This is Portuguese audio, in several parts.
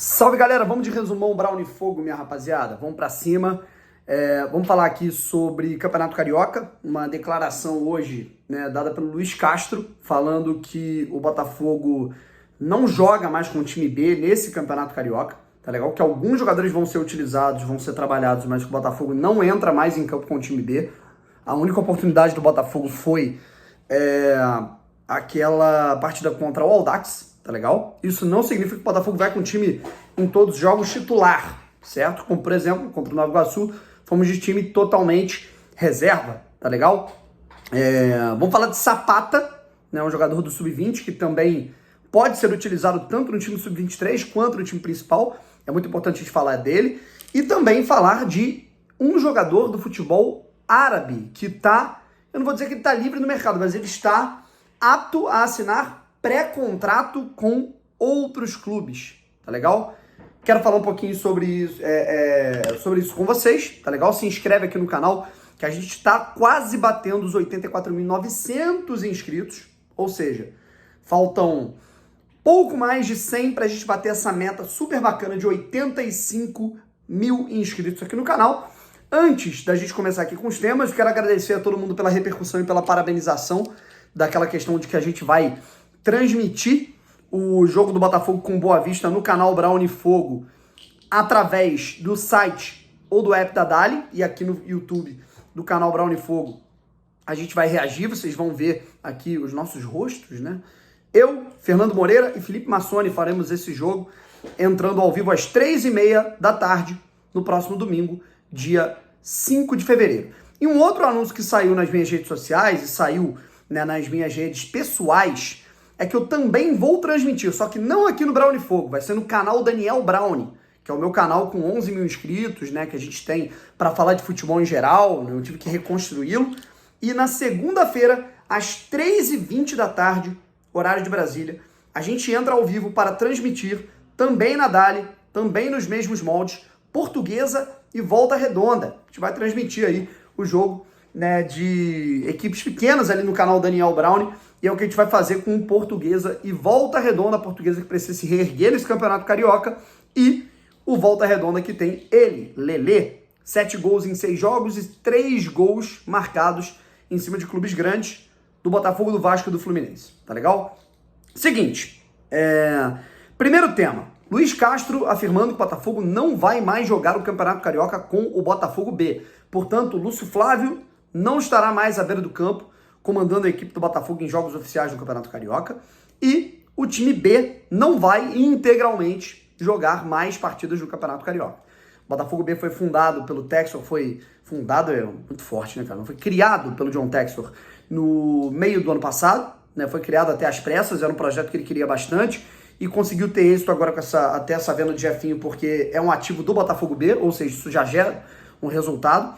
Salve galera, vamos de resumão Brown e Fogo, minha rapaziada. Vamos pra cima. Vamos falar aqui sobre Campeonato Carioca. Uma declaração hoje, né, dada pelo Luiz Castro, falando que o Botafogo não joga mais com o time B nesse Campeonato Carioca. Tá legal? Que alguns jogadores vão ser utilizados, vão ser trabalhados, mas que o Botafogo não entra mais em campo com o time B. A única oportunidade do Botafogo foi aquela partida contra o Audax. Tá legal? Isso não significa que o Botafogo vai com o time em todos os jogos titular, certo? Como, por exemplo, contra o Nova Iguaçu, fomos de time totalmente reserva, tá legal? Vamos falar de Zapata, né, um jogador do Sub-20 que também pode ser utilizado tanto no time Sub-23 quanto no time principal. É muito importante a gente falar dele. E também falar de um jogador do futebol árabe que tá, eu não vou dizer que ele tá livre no mercado, mas ele está apto a assinar pré-contrato com outros clubes, tá legal? Quero falar um pouquinho sobre isso com vocês, tá legal? Se inscreve aqui no canal, que a gente está quase batendo os 84.900 inscritos, ou seja, faltam pouco mais de 100 para a gente bater essa meta super bacana de 85 mil inscritos aqui no canal. Antes da gente começar aqui com os temas, eu quero agradecer a todo mundo pela repercussão e pela parabenização daquela questão de que a gente vai transmitir o jogo do Botafogo com Boa Vista no canal Brown e Fogo através do site ou do app da Dali, e aqui no YouTube do canal Brown e Fogo a gente vai reagir, vocês vão ver aqui os nossos rostos, né? Eu, Fernando Moreira e Felipe Massoni faremos esse jogo entrando ao vivo às 3h30 da tarde no próximo domingo, dia 5 de fevereiro. E um outro anúncio que saiu nas minhas redes sociais e saiu, né, nas minhas redes pessoais é que eu também vou transmitir, só que não aqui no Brown e Fogo, vai ser no canal Daniel Brown, que é o meu canal com 11 mil inscritos, né, que a gente tem para falar de futebol em geral, né, eu tive que reconstruí-lo. E na segunda-feira, às 3h20 da tarde, horário de Brasília, a gente entra ao vivo para transmitir, também na Dali, também nos mesmos moldes, Portuguesa e Volta Redonda. A gente vai transmitir aí o jogo, né, de equipes pequenas ali no canal Daniel Brown, e é o que a gente vai fazer com Portuguesa e Volta Redonda, a Portuguesa que precisa se reerguer nesse Campeonato Carioca, e o Volta Redonda que tem ele, Lelê, 7 gols em 6 jogos e 3 gols marcados em cima de clubes grandes, do Botafogo, do Vasco e do Fluminense, tá legal? Seguinte, primeiro tema, Luiz Castro afirmando que o Botafogo não vai mais jogar o Campeonato Carioca com o Botafogo B. Portanto, Lúcio Flávio não estará mais à beira do campo, comandando a equipe do Botafogo em jogos oficiais do Campeonato Carioca, e o time B não vai integralmente jogar mais partidas do Campeonato Carioca. O Botafogo B foi fundado pelo Textor, foi fundado, é muito forte, né, cara? Foi criado pelo John Textor no meio do ano passado, né? Foi criado até às pressas, era um projeto que ele queria bastante e conseguiu ter êxito agora com até essa venda de Jefinho, porque é um ativo do Botafogo B, ou seja, isso já gera um resultado.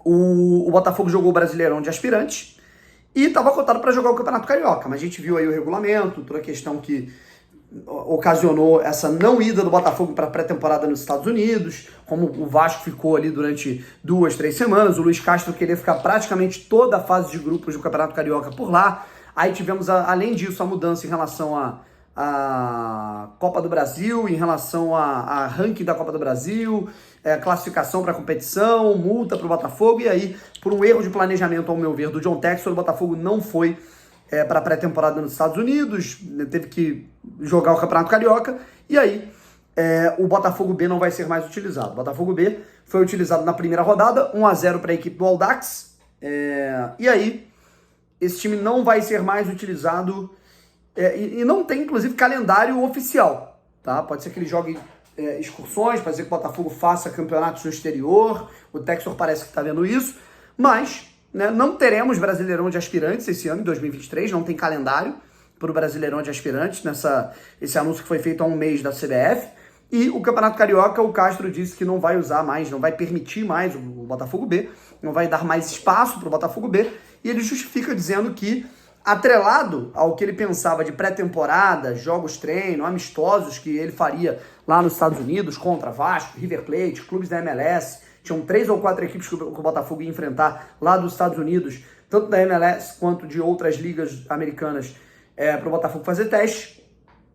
O Botafogo jogou o Brasileirão de aspirantes e estava cotado para jogar o Campeonato Carioca, mas a gente viu aí o regulamento, toda a questão que ocasionou essa não ida do Botafogo para a pré-temporada nos Estados Unidos, como o Vasco ficou ali durante 2, 3 semanas, o Luiz Castro queria ficar praticamente toda a fase de grupos do Campeonato Carioca por lá. Aí tivemos, além disso, a mudança em relação a Copa do Brasil, em relação a ranking da Copa do Brasil, classificação para a competição, multa para o Botafogo, e aí, por um erro de planejamento, ao meu ver, do John Textor, o Botafogo não foi para a pré-temporada nos Estados Unidos, né, teve que jogar o Campeonato Carioca, e aí o Botafogo B não vai ser mais utilizado. O Botafogo B foi utilizado na primeira rodada, 1-0 para a equipe do Audax, e aí esse time não vai ser mais utilizado, e não tem, inclusive, calendário oficial, tá? Pode ser que ele jogue excursões, pode ser que o Botafogo faça campeonatos no exterior, o Textor parece que está vendo isso, mas, né, não teremos Brasileirão de Aspirantes esse ano, em 2023, não tem calendário para o Brasileirão de Aspirantes, esse anúncio que foi feito há um mês da CBF, e o Campeonato Carioca, o Castro disse que não vai usar mais, não vai permitir mais o Botafogo B, não vai dar mais espaço para o Botafogo B, e ele justifica dizendo que, atrelado ao que ele pensava de pré-temporada, jogos treino, amistosos que ele faria lá nos Estados Unidos contra Vasco, River Plate, clubes da MLS, tinham 3 ou 4 equipes que o Botafogo ia enfrentar lá dos Estados Unidos, tanto da MLS quanto de outras ligas americanas, para o Botafogo fazer teste.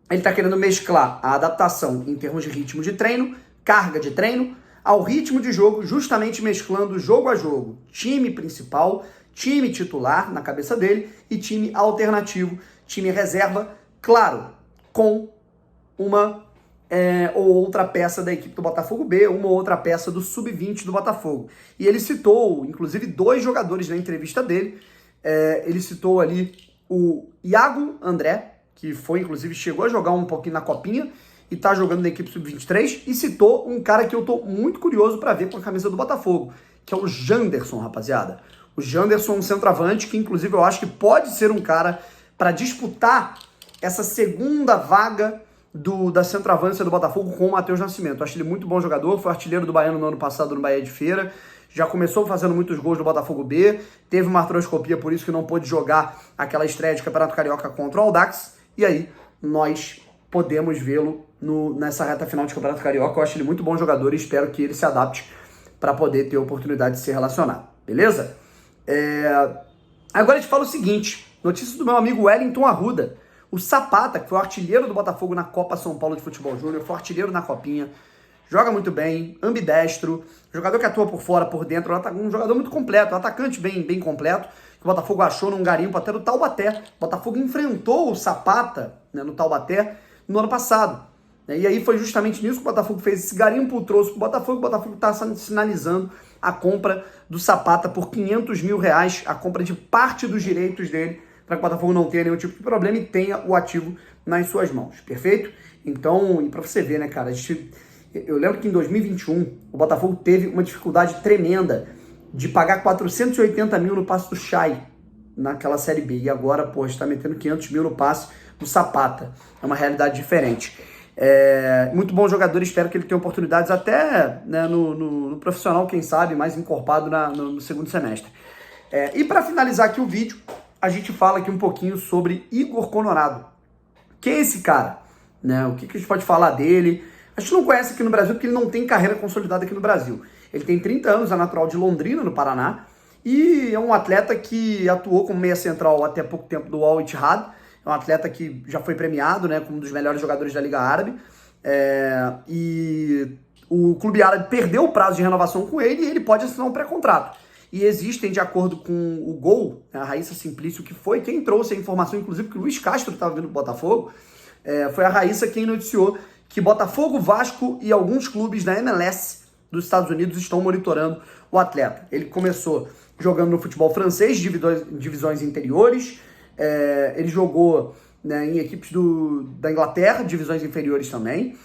ele está querendo mesclar a adaptação em termos de ritmo de treino, carga de treino, ao ritmo de jogo, justamente mesclando jogo a jogo, time principal, time titular na cabeça dele e time alternativo, time reserva, claro, com uma ou outra peça da equipe do Botafogo B, uma ou outra peça do Sub-20 do Botafogo. E ele citou, inclusive, 2 jogadores na entrevista dele. Ele citou ali o Iago André, que foi, inclusive, chegou a jogar um pouquinho na Copinha e tá jogando na equipe Sub-23, e citou um cara que eu tô muito curioso para ver com a camisa do Botafogo, que é o Janderson, rapaziada. O Janderson, um centroavante, que inclusive eu acho que pode ser um cara para disputar essa segunda vaga da centroavância do Botafogo com o Matheus Nascimento. Eu acho ele muito bom jogador, foi artilheiro do Baiano no ano passado no Bahia de Feira, já começou fazendo muitos gols do Botafogo B, teve uma artroscopia, por isso que não pôde jogar aquela estreia de Campeonato Carioca contra o Audax, e aí nós podemos vê-lo nessa reta final de Campeonato Carioca. Eu acho ele muito bom jogador e espero que ele se adapte para poder ter a oportunidade de ser relacionado, beleza? Agora eu te falo o seguinte, notícia do meu amigo Wellington Arruda. O Zapata, que foi o artilheiro do Botafogo na Copa São Paulo de Futebol Júnior, foi artilheiro na Copinha, joga muito bem, ambidestro, jogador que atua por fora, por dentro, um jogador muito completo, um atacante bem completo, que o Botafogo achou num garimpo até do Taubaté. O Botafogo enfrentou o Zapata, né, no Taubaté no ano passado. E aí foi justamente nisso que o Botafogo fez esse garimpo, trouxe para o Botafogo está sinalizando a compra do Zapata por R$500 mil, a compra de parte dos direitos dele, para que o Botafogo não tenha nenhum tipo de problema e tenha o ativo nas suas mãos, perfeito? Então, e para você ver, né, cara, eu lembro que em 2021 o Botafogo teve uma dificuldade tremenda de pagar 480 mil no passe do Chay naquela Série B, e agora, pô, está metendo 500 mil no passe do Zapata. É uma realidade diferente. Muito bom jogador, espero que ele tenha oportunidades até, né, no profissional, quem sabe, mais encorpado no segundo semestre. E para finalizar aqui o vídeo, a gente fala aqui um pouquinho sobre Igor Conorado. Quem é esse cara? Né? O que a gente pode falar dele? A gente não conhece aqui no Brasil porque ele não tem carreira consolidada aqui no Brasil. Ele tem 30 anos, é natural de Londrina, no Paraná, e é um atleta que atuou como meia central até pouco tempo do Al Ittihad. É um atleta que já foi premiado, né, como um dos melhores jogadores da Liga Árabe. E o clube árabe perdeu o prazo de renovação com ele e ele pode assinar um pré-contrato. E existem, de acordo com o Gol, a Raíssa Simplício, que foi quem trouxe a informação, inclusive que o Luiz Castro estava vindo do Botafogo, foi a Raíssa quem noticiou que Botafogo, Vasco e alguns clubes da MLS dos Estados Unidos estão monitorando o atleta. Ele começou jogando no futebol francês, divisões interiores, ele jogou, né, em equipes da Inglaterra, divisões inferiores também,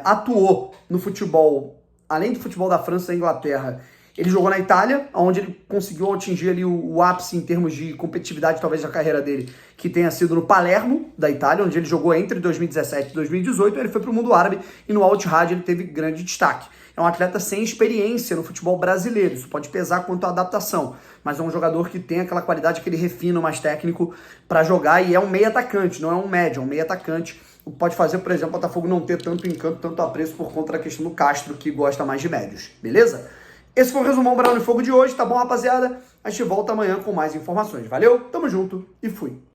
atuou no futebol, além do futebol da França e da Inglaterra, ele jogou na Itália, onde ele conseguiu atingir ali o ápice em termos de competitividade, talvez, da carreira dele, que tenha sido no Palermo, da Itália, onde ele jogou entre 2017 e 2018, ele foi para o mundo árabe e no Al Ittihad ele teve grande destaque. É um atleta sem experiência no futebol brasileiro, isso pode pesar quanto à adaptação, mas é um jogador que tem aquela qualidade, aquele refino mais técnico para jogar, e é um meio atacante, não é um médio, é um meio atacante. Pode fazer, por exemplo, o Botafogo não ter tanto encanto, tanto apreço por conta da questão do Castro, que gosta mais de médios, beleza? Esse foi o resumão Barão de Fogo de hoje, tá bom, rapaziada? A gente volta amanhã com mais informações. Valeu, tamo junto e fui!